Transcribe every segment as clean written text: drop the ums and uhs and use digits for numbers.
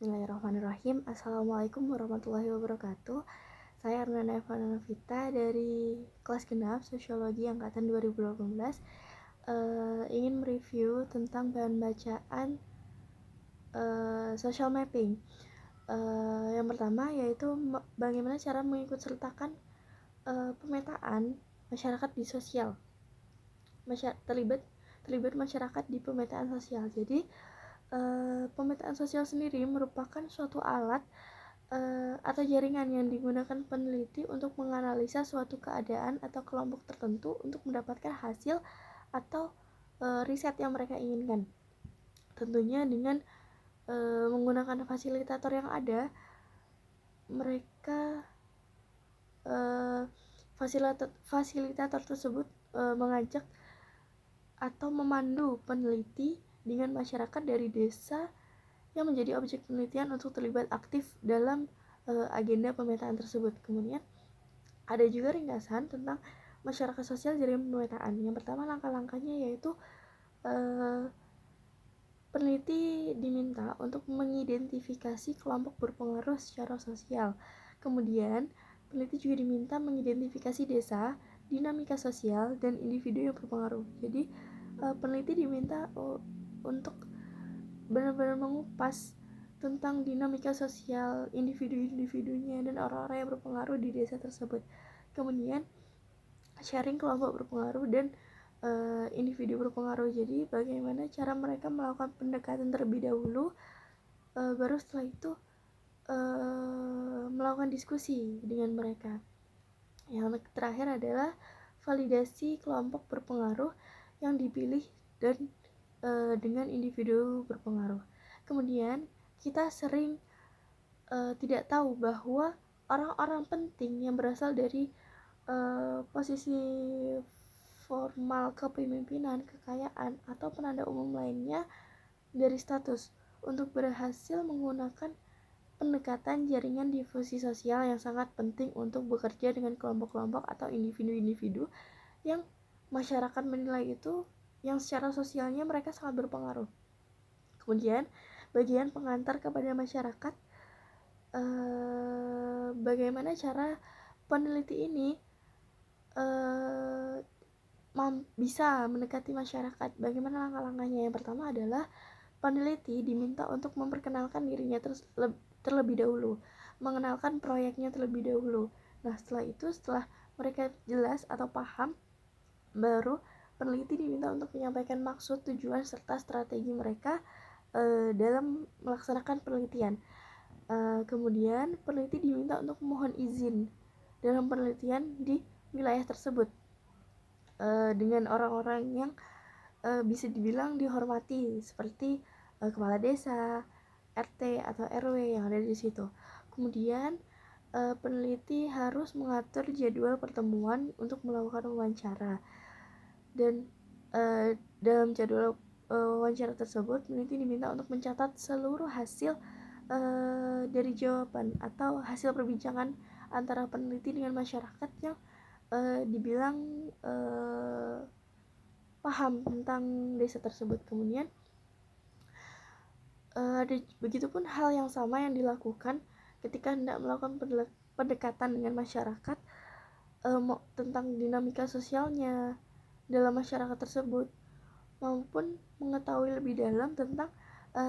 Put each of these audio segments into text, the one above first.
Bismillahirrahmanirrahim. Assalamualaikum warahmatullahi wabarakatuh. Saya Arnana Evana Novita dari kelas genap Sosiologi Angkatan 2018. Ingin mereview tentang bahan bacaan social mapping. Yang pertama yaitu bagaimana cara mengikut sertakan pemetaan masyarakat di sosial. Terlibat masyarakat di pemetaan sosial. Jadi pemetaan sosial sendiri merupakan suatu alat atau jaringan yang digunakan peneliti untuk menganalisa suatu keadaan atau kelompok tertentu untuk mendapatkan hasil atau riset yang mereka inginkan. Tentunya dengan menggunakan fasilitator yang ada, mereka fasilitator tersebut mengajak atau memandu peneliti dengan masyarakat dari desa yang menjadi objek penelitian untuk terlibat aktif dalam agenda pemetaan tersebut. Kemudian ada juga ringkasan tentang masyarakat sosial jaringan pemetaan. Yang pertama, langkah-langkahnya yaitu peneliti diminta untuk mengidentifikasi kelompok berpengaruh secara sosial. Kemudian peneliti juga diminta mengidentifikasi desa, dinamika sosial, dan individu yang berpengaruh. Jadi peneliti diminta untuk benar-benar mengupas tentang dinamika sosial individu-individunya dan orang-orang yang berpengaruh di desa tersebut. Kemudian sharing kelompok berpengaruh dan individu berpengaruh. Jadi bagaimana cara mereka melakukan pendekatan terlebih dahulu, baru setelah itu melakukan diskusi dengan mereka. Yang terakhir adalah validasi kelompok berpengaruh yang dipilih dan dengan individu berpengaruh. Kemudian kita sering tidak tahu bahwa orang-orang penting yang berasal dari posisi formal kepemimpinan, kekayaan, atau penanda umum lainnya dari status untuk berhasil menggunakan pendekatan jaringan difusi sosial yang sangat penting untuk bekerja dengan kelompok-kelompok atau individu-individu yang masyarakat menilai itu yang secara sosialnya mereka sangat berpengaruh. Kemudian bagian pengantar kepada masyarakat, bagaimana cara peneliti ini bisa mendekati masyarakat. Bagaimana langkah-langkahnya? Yang pertama adalah peneliti diminta untuk memperkenalkan dirinya terlebih dahulu, mengenalkan proyeknya terlebih dahulu. Nah, setelah mereka jelas atau paham, baru peneliti diminta untuk menyampaikan maksud, tujuan, serta strategi mereka dalam melaksanakan penelitian. Kemudian peneliti diminta untuk memohon izin dalam penelitian di wilayah tersebut dengan orang-orang yang bisa dibilang dihormati, seperti kepala desa, RT atau RW yang ada di situ. Kemudian peneliti harus mengatur jadwal pertemuan untuk melakukan wawancara, dan dalam jadwal wawancara tersebut peneliti diminta untuk mencatat seluruh hasil dari jawaban atau hasil perbincangan antara peneliti dengan masyarakat yang dibilang paham tentang desa tersebut. Kemudian begitupun hal yang sama yang dilakukan ketika hendak melakukan pendekatan dengan masyarakat tentang dinamika sosialnya dalam masyarakat tersebut, maupun mengetahui lebih dalam tentang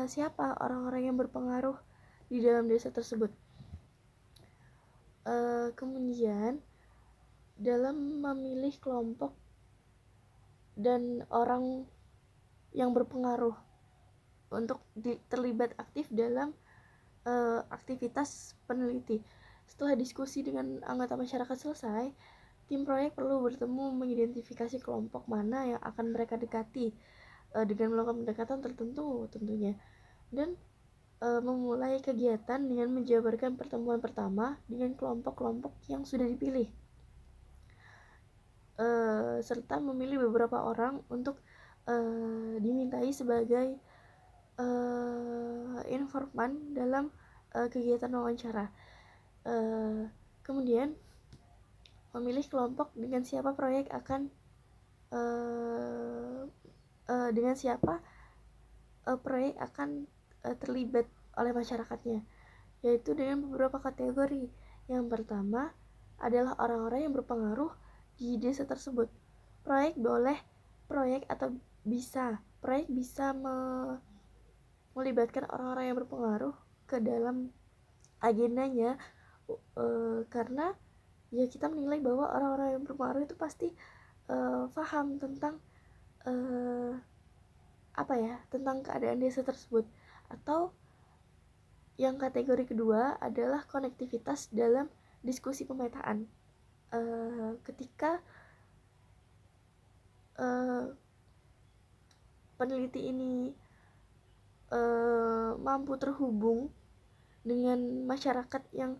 siapa orang-orang yang berpengaruh di dalam desa tersebut. Kemudian dalam memilih kelompok dan orang yang berpengaruh untuk terlibat aktif dalam aktivitas peneliti. Setelah diskusi dengan anggota masyarakat selesai, tim proyek perlu bertemu mengidentifikasi kelompok mana yang akan mereka dekati dengan melakukan pendekatan tertentu tentunya, dan memulai kegiatan dengan menjabarkan pertemuan pertama dengan kelompok-kelompok yang sudah dipilih, serta memilih beberapa orang untuk dimintai sebagai informan dalam kegiatan wawancara. Kemudian memilih kelompok dengan siapa proyek akan proyek akan terlibat oleh masyarakatnya, yaitu dengan beberapa kategori. Yang pertama adalah orang-orang yang berpengaruh di desa tersebut. Proyek bisa melibatkan orang-orang yang berpengaruh ke dalam agendanya, karena ya kita menilai bahwa orang-orang yang berpengaruh itu pasti paham tentang tentang keadaan desa tersebut. Atau yang kategori kedua adalah konektivitas dalam diskusi pemetaan. Ketika peneliti ini mampu terhubung dengan masyarakat yang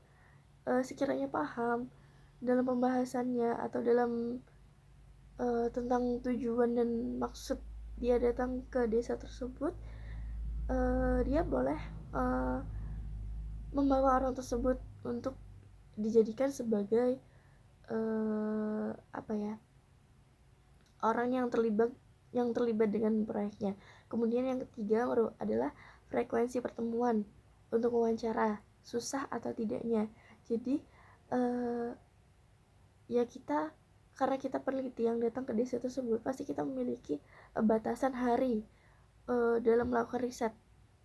sekiranya paham dalam pembahasannya atau dalam tentang tujuan dan maksud dia datang ke desa tersebut, dia boleh membawa orang tersebut untuk dijadikan sebagai orang yang terlibat dengan proyeknya. Kemudian yang ketiga adalah frekuensi pertemuan untuk wawancara, susah atau tidaknya. Jadi karena kita peneliti yang datang ke desa tersebut, pasti kita memiliki batasan hari dalam melakukan riset.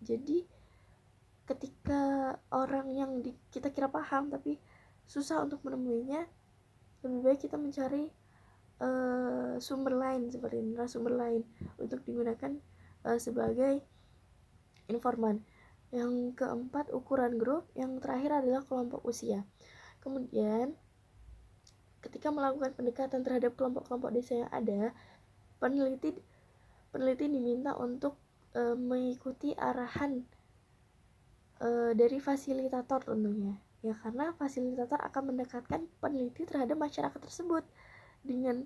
Jadi ketika orang yang kita kira paham tapi susah untuk menemuinya, lebih baik kita mencari sumber lain seperti narasumber lain untuk digunakan sebagai informan. Yang keempat, ukuran grup. Yang terakhir adalah kelompok usia. Kemudian ketika melakukan pendekatan terhadap kelompok-kelompok desa yang ada, peneliti diminta untuk mengikuti arahan dari fasilitator tentunya. Ya, karena fasilitator akan mendekatkan peneliti terhadap masyarakat tersebut dengan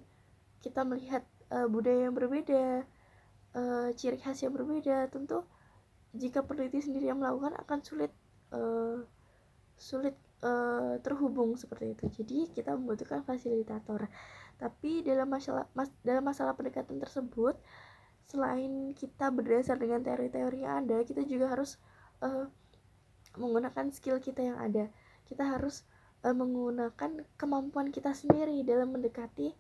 kita melihat budaya yang berbeda, ciri khas yang berbeda. Tentu jika peneliti sendiri yang melakukan akan sulit terhubung seperti itu. Jadi kita membutuhkan fasilitator. Tapi dalam masalah pendekatan tersebut, selain kita berdasar dengan teori-teori yang ada, kita juga harus menggunakan skill kita yang ada. Kita harus menggunakan kemampuan kita sendiri dalam mendekati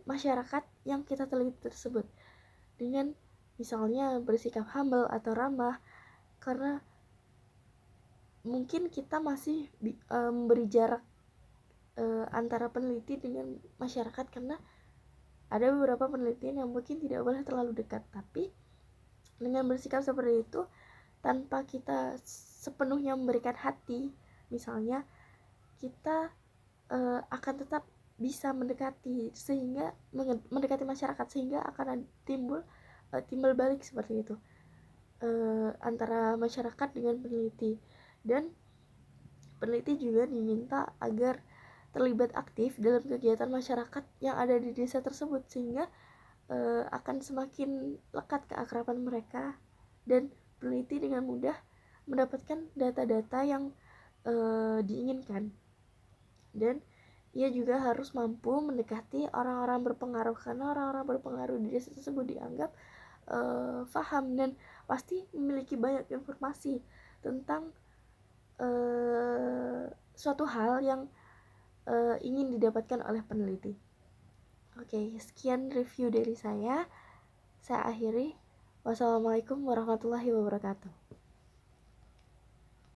masyarakat yang kita teliti tersebut, dengan misalnya bersikap humble atau ramah, karena mungkin kita masih memberi jarak antara peneliti dengan masyarakat, karena ada beberapa penelitian yang mungkin tidak boleh terlalu dekat. Tapi dengan bersikap seperti itu, tanpa kita sepenuhnya memberikan hati, misalnya kita akan tetap bisa mendekati masyarakat, sehingga akan timbul balik seperti itu antara masyarakat dengan peneliti. Dan peneliti juga diminta agar terlibat aktif dalam kegiatan masyarakat yang ada di desa tersebut, sehingga akan semakin lekat keakraban mereka, dan peneliti dengan mudah mendapatkan data-data yang diinginkan. Dan ia juga harus mampu mendekati orang-orang berpengaruh, karena orang-orang berpengaruh di desa tersebut dianggap paham dan pasti memiliki banyak informasi tentang suatu hal yang ingin didapatkan oleh peneliti. Oke, sekian review dari saya akhiri. Wassalamualaikum warahmatullahi wabarakatuh.